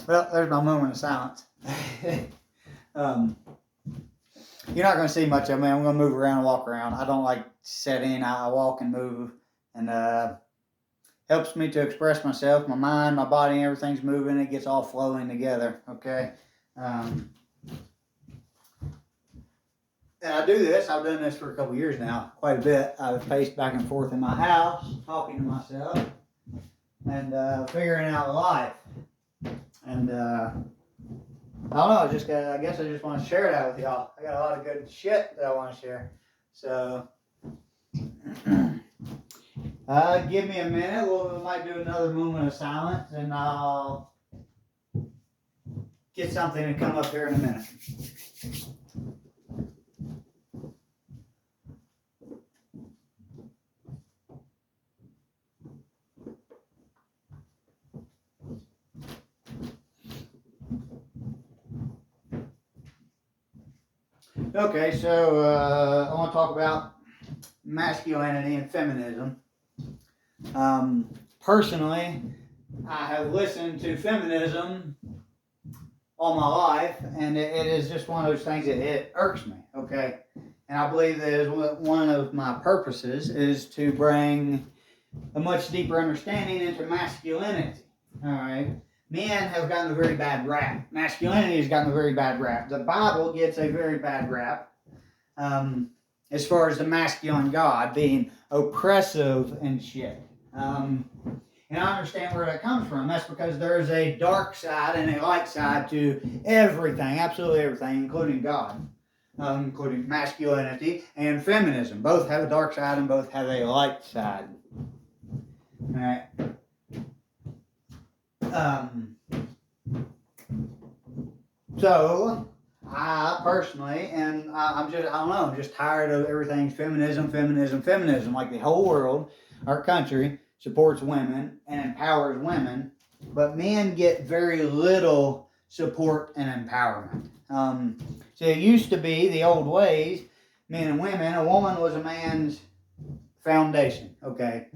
Well, there's my moment of silence. um, you're not going to see much of me. I'm going to move around and walk around. I don't like sitting. I walk and move, and helps me to express myself. My mind, my body, everything's moving. It gets all flowing together. Okay. And I do this. I've done this for a couple years now, quite a bit. I've paced back and forth in my house, talking to myself, and figuring out life. And I don't know. I guess I just want to share that with y'all. I got a lot of good shit that I want to share. So, give me a minute. We might do another moment of silence, and I'll get something to come up here in a minute. Okay, so I want to talk about masculinity and feminism. Personally, I have listened to feminism all my life, and it is just one of those things that it irks me, okay? And I believe that is one of my purposes is to bring a much deeper understanding into masculinity, all right? Men have gotten a very bad rap. Masculinity has gotten a very bad rap. The Bible gets a very bad rap as far as the masculine God being oppressive and shit. And I understand where that comes from. That's because there's a dark side and a light side to everything, absolutely everything, including God, including masculinity and feminism. Both have a dark side and both have a light side. All right. So I personally, and I don't know, I'm just tired of everything feminism. Like the whole world, our country supports women and empowers women, but men get very little support and empowerment. So it used to be the old ways, men and women. A woman was a man's foundation. Okay,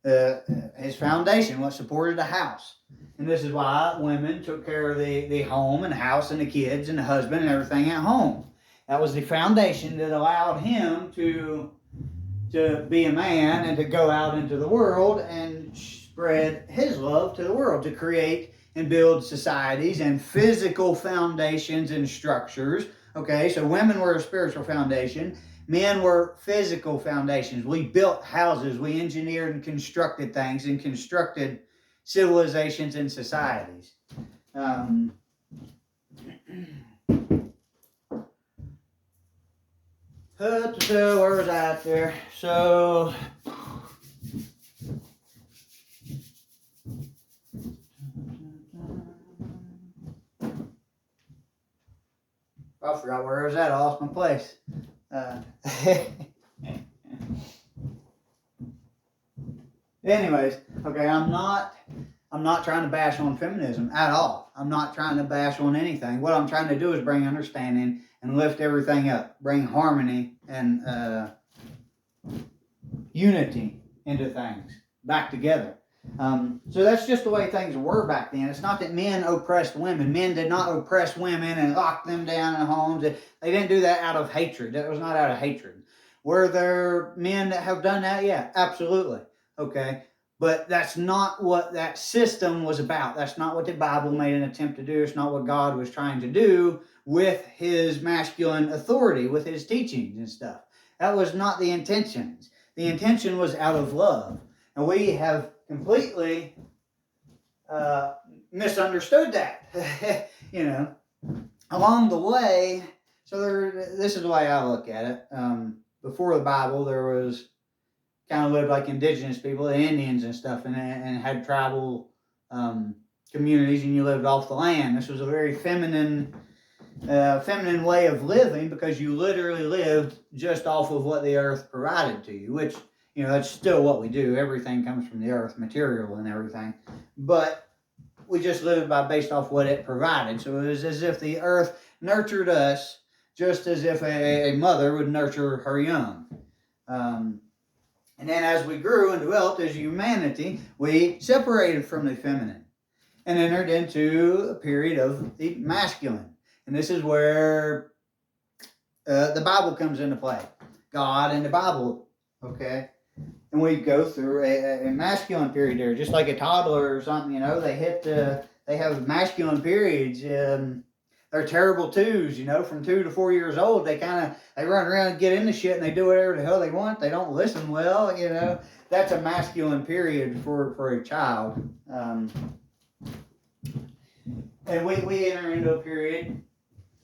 his foundation what supported the house. And this is why women took care of the home and the house and the kids and the husband and everything at home. That was the foundation that allowed him to be a man and to go out into the world and spread his love to the world, to create and build societies and physical foundations and structures. Okay, so women were a spiritual foundation. Men were physical foundations. We built houses. We engineered and constructed things and constructed civilizations and societies. Where was I at there? So, I forgot where I was at. I lost my place. Anyways, okay, I'm not trying to bash on feminism at all. I'm not trying to bash on anything. What I'm trying to do is bring understanding and lift everything up, bring harmony and unity into things back together. So that's just the way things were back then. It's not that men oppressed women. Men did not oppress women and lock them down in homes. They didn't do that out of hatred. That was not out of hatred. Were there men that have done that? Yeah, absolutely. Okay. But that's not what that system was about. That's not what the Bible made an attempt to do. It's not what God was trying to do with his masculine authority, with his teachings and stuff. That was not the intentions. The intention was out of love. And we have completely misunderstood that. Along the way, this is the way I look at it. Before the Bible, there was kind of lived like indigenous people, the Indians and stuff, and had tribal communities, and you lived off the land. This was a very feminine way of living because you literally lived just off of what the earth provided to you, which, that's still what we do. Everything comes from the earth, material and everything. But we just lived based off what it provided. So it was as if the earth nurtured us just as if a mother would nurture her young. And then as we grew and developed as humanity, we separated from the feminine and entered into a period of the masculine. And this is where the Bible comes into play. God and the Bible, okay? And we go through a masculine period there, just like a toddler or something, they have masculine periods. They're terrible twos, from 2 to 4 years old. They run around and get into shit and they do whatever the hell they want. They don't listen well, That's a masculine period for a child. And we enter into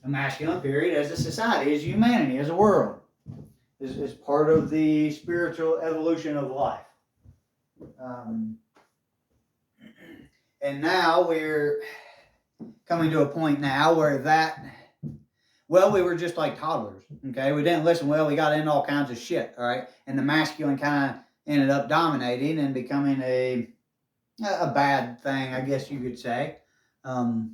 a masculine period as a society, as humanity, as a world. Is part of the spiritual evolution of life. And now we're coming to a point now where we were just like toddlers, okay? We didn't listen well. We got into all kinds of shit, all right? And the masculine kind of ended up dominating and becoming a bad thing, I guess you could say. I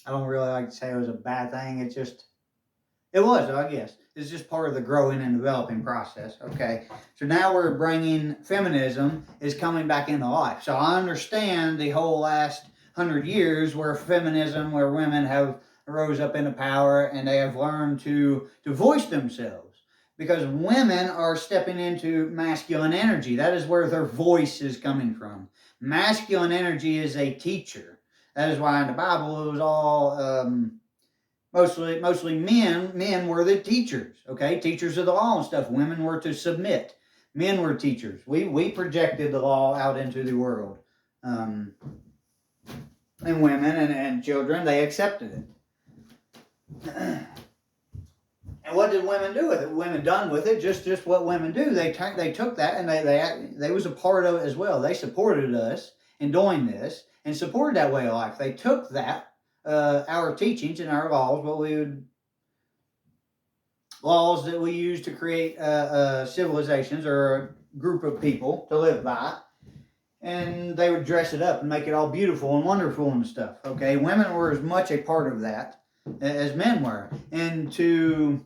don't really like to say it was a bad thing. It was, I guess. It's just part of the growing and developing process, okay? So now we're bringing feminism is coming back into life. So I understand the whole last 100 years where women have rose up into power and they have learned to voice themselves because women are stepping into masculine energy. That is where their voice is coming from. Masculine energy is a teacher. That is why in the Bible it was all mostly men were the teachers, okay? Teachers of the law and stuff. Women were to submit. Men were teachers. We projected the law out into the world. And women and children, they accepted it. And what did women do with it? Women done with it just what women do. They took that and they was a part of it as well. They supported us in doing this and supported that way of life. They took that, our teachings and our laws, laws that we use to create civilizations or a group of people to live by, and they would dress it up and make it all beautiful and wonderful and stuff. Okay, women were as much a part of that as men were, and to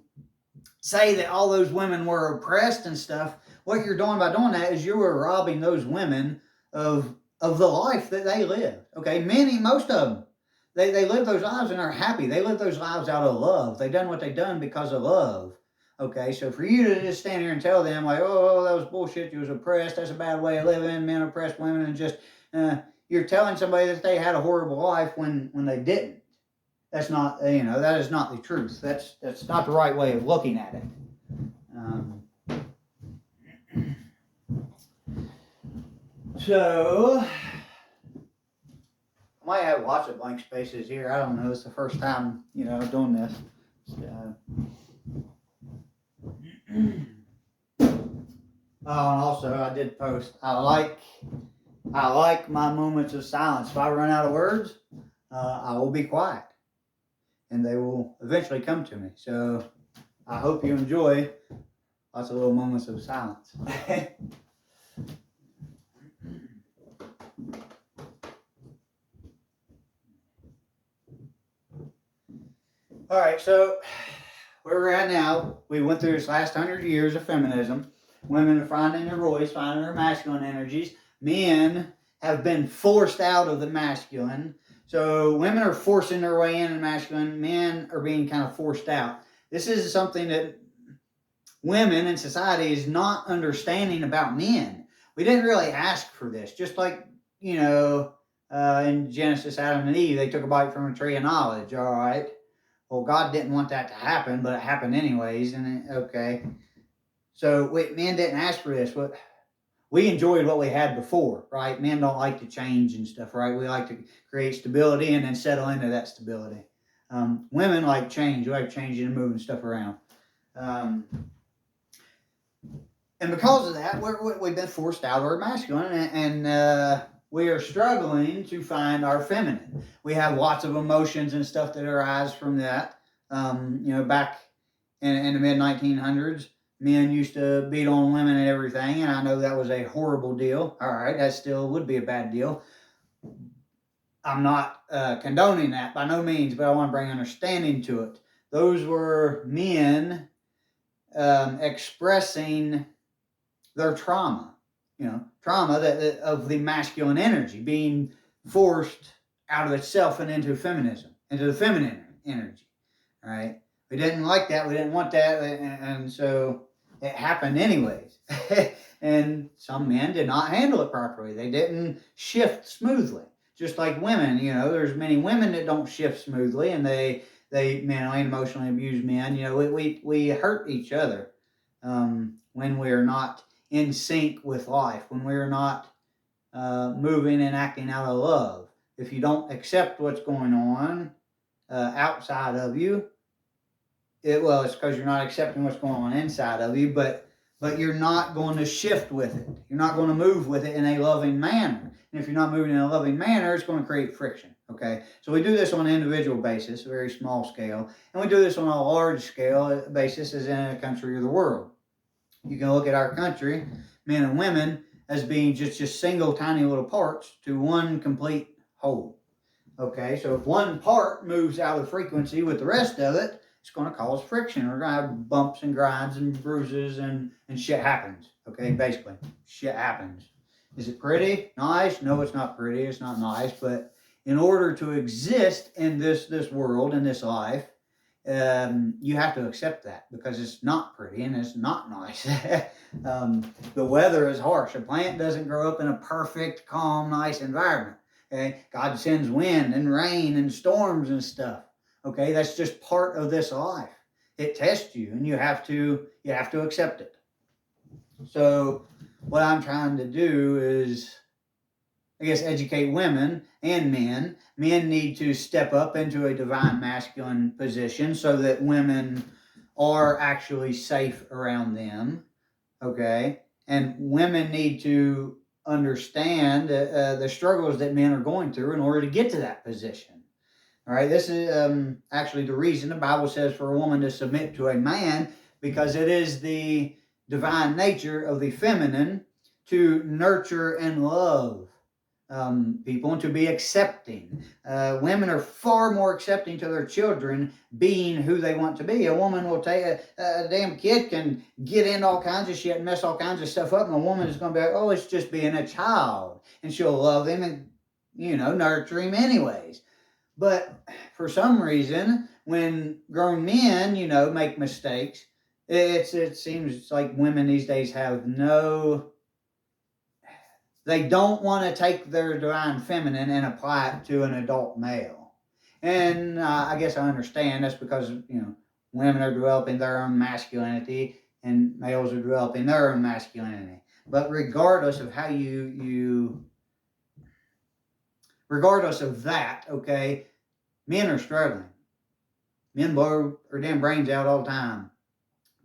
say that all those women were oppressed and stuff, what you're doing by doing that is you were robbing those women of the life that they lived. Okay, most of them, they live those lives and are happy. They live those lives out of love. They done what they done because of love. Okay, so for you to just stand here and tell them like, oh, that was bullshit, you was oppressed, that's a bad way of living, men oppressed women, and just, you're telling somebody that they had a horrible life when they didn't. That's not, that is not the truth. That's not the right way of looking at it. So, I might have lots of blank spaces here. I don't know. It's the first time, doing this. Oh, and also I did post. I like my moments of silence. If I run out of words, I will be quiet, and they will eventually come to me. So I hope you enjoy lots of little moments of silence. All right, so where we're at now, we went through this last 100 years of feminism. Women are finding their voice, finding their masculine energies. Men have been forced out of the masculine. So women are forcing their way in the masculine. Men are being kind of forced out. This is something that women in society is not understanding about men. We didn't really ask for this. Just like, in Genesis, Adam and Eve, they took a bite from a tree of knowledge, all right? Well, God didn't want that to happen, but it happened anyways, okay. So men didn't ask for this. We enjoyed what we had before, right? Men don't like to change and stuff, right? We like to create stability and then settle into that stability. Women like change. We like changing and moving stuff around. And because of that, we've been forced out of our masculine, and we are struggling to find our feminine. We have lots of emotions and stuff that arise from that. Back in the mid-1900s, men used to beat on women and everything, and I know that was a horrible deal. All right, that still would be a bad deal. I'm not condoning that by no means, but I want to bring understanding to it. Those were men expressing their trauma, trauma of the masculine energy being forced out of itself and into feminism, into the feminine energy, right? We didn't like that. We didn't want that. And so it happened anyways. And some men did not handle it properly. They didn't shift smoothly. Just like women, there's many women that don't shift smoothly, and they mentally and emotionally abuse men. We hurt each other when we're not in sync with life, when we're not moving and acting out of love. If you don't accept what's going on outside of you, it's because you're not accepting what's going on inside of you, but you're not going to shift with it. You're not going to move with it in a loving manner. And if you're not moving in a loving manner, it's going to create friction, okay? So we do this on an individual basis, a very small scale, and we do this on a large scale basis as in a country or the world. You can look at our country, men and women, as being just single tiny little parts to one complete whole, okay? So if one part moves out of frequency with the rest of it, it's going to cause friction. We're going to have bumps and grinds and bruises and shit happens, okay? Basically, shit happens. Is it pretty? Nice? No, it's not pretty. It's not nice. But in order to exist in this world, in this life, you have to accept that because it's not pretty and it's not nice. The weather is harsh. A plant doesn't grow up in a perfect, calm, nice environment. Okay? God sends wind and rain and storms and stuff. Okay, that's just part of this life. It tests you, and you have to accept it. So what I'm trying to do is, I guess, educate women and men. Men need to step up into a divine masculine position so that women are actually safe around them. Okay, and women need to understand the struggles that men are going through in order to get to that position. All right, this is actually the reason the Bible says for a woman to submit to a man, because it is the divine nature of the feminine to nurture and love people and to be accepting. Women are far more accepting to their children being who they want to be. A woman will take a damn kid can get into all kinds of shit and mess all kinds of stuff up, and a woman is going to be like, oh, it's just being a child, and she'll love him and nurture him anyways. But for some reason, when grown men, make mistakes, it seems like women these days they don't want to take their divine feminine and apply it to an adult male. And I guess I understand that's because, women are developing their own masculinity and males are developing their own masculinity. But regardless of how regardless of that, okay, men are struggling. Men blow their damn brains out all the time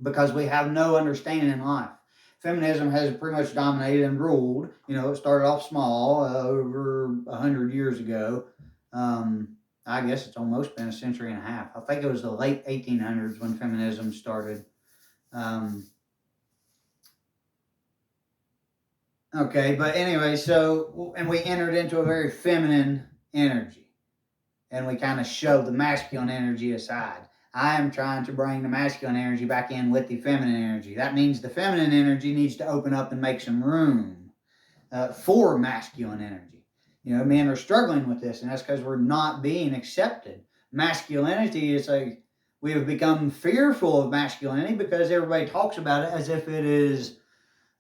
because we have no understanding in life. Feminism has pretty much dominated and ruled. It started off small over 100 years ago. I guess it's almost been a century and a half. I think it was the late 1800s when feminism started. Okay, but anyway, and we entered into a very feminine energy, and we kind of shoved the masculine energy aside. I am trying to bring the masculine energy back in with the feminine energy. That means the feminine energy needs to open up and make some room for masculine energy. Men are struggling with this, and that's because we're not being accepted. Masculinity is we have become fearful of masculinity because everybody talks about it as if it is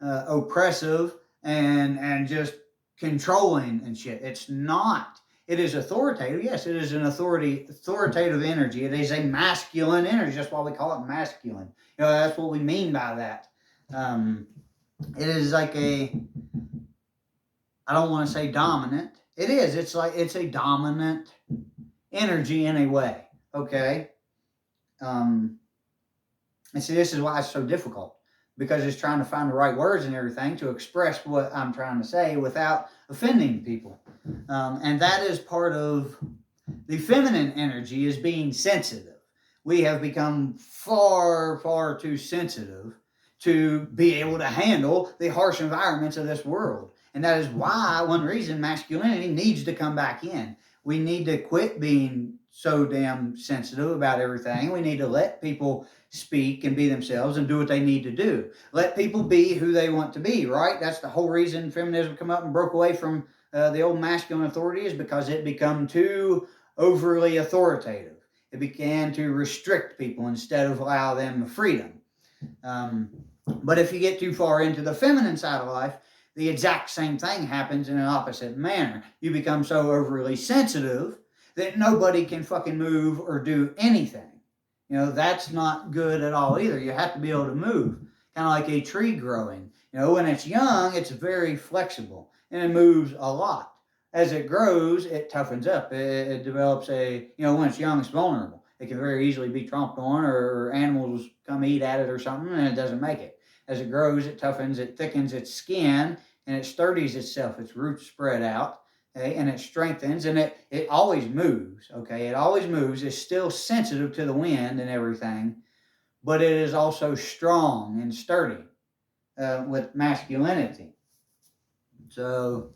oppressive and just controlling and shit. It's not. It is authoritative. Yes, it is an authoritative energy. It is a masculine energy. That's why we call it masculine. That's what we mean by that. It is like I don't want to say dominant. It is. It's a dominant energy in a way. Okay. And see, this is why it's so difficult. Because it's trying to find the right words and everything to express what I'm trying to say without offending people. And that is part of the feminine energy, is being sensitive. We have become far, far too sensitive to be able to handle the harsh environments of this world. And that is why, one reason, masculinity needs to come back in. We need to quit being so damn sensitive about everything. We need to let people speak and be themselves and do what they need to do. Let people be who they want to be, right? That's the whole reason feminism come up and broke away from the old masculine authority, is because it become too overly authoritative. It began to restrict people instead of allow them the freedom. But if you get too far into the feminine side of life, the exact same thing happens in an opposite manner. You become so overly sensitive that nobody can fucking move or do anything. That's not good at all either. You have to be able to move, kind of like a tree growing. When it's young, it's very flexible and it moves a lot. As it grows, it toughens up. It develops when it's young, it's vulnerable. It can very easily be tromped on, or animals come eat at it or something, and it doesn't make it. As it grows, it toughens, it thickens its skin, and it sturdies itself. Its roots spread out, okay, and it strengthens, and it always moves, okay? It always moves. It's still sensitive to the wind and everything, but it is also strong and sturdy with masculinity. So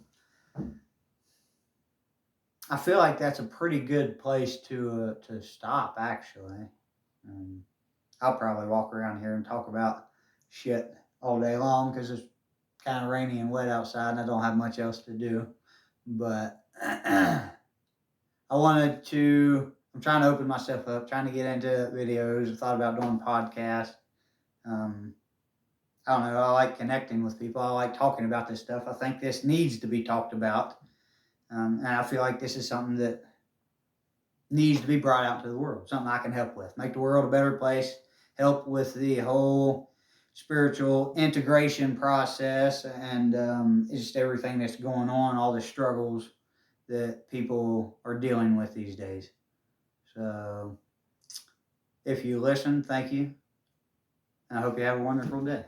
I feel like that's a pretty good place to stop, actually. I'll probably walk around here and talk about shit all day long because it's kind of rainy and wet outside and I don't have much else to do. But I'm trying to open myself up, trying to get into videos. I thought about doing podcasts. I don't know. I like connecting with people. I like talking about this stuff. I think this needs to be talked about. And I feel like this is something that needs to be brought out to the world, something I can help with, make the world a better place, help with the whole spiritual integration process, and just everything that's going on, all the struggles that people are dealing with these days. So if you listen, thank you. And I hope you have a wonderful day.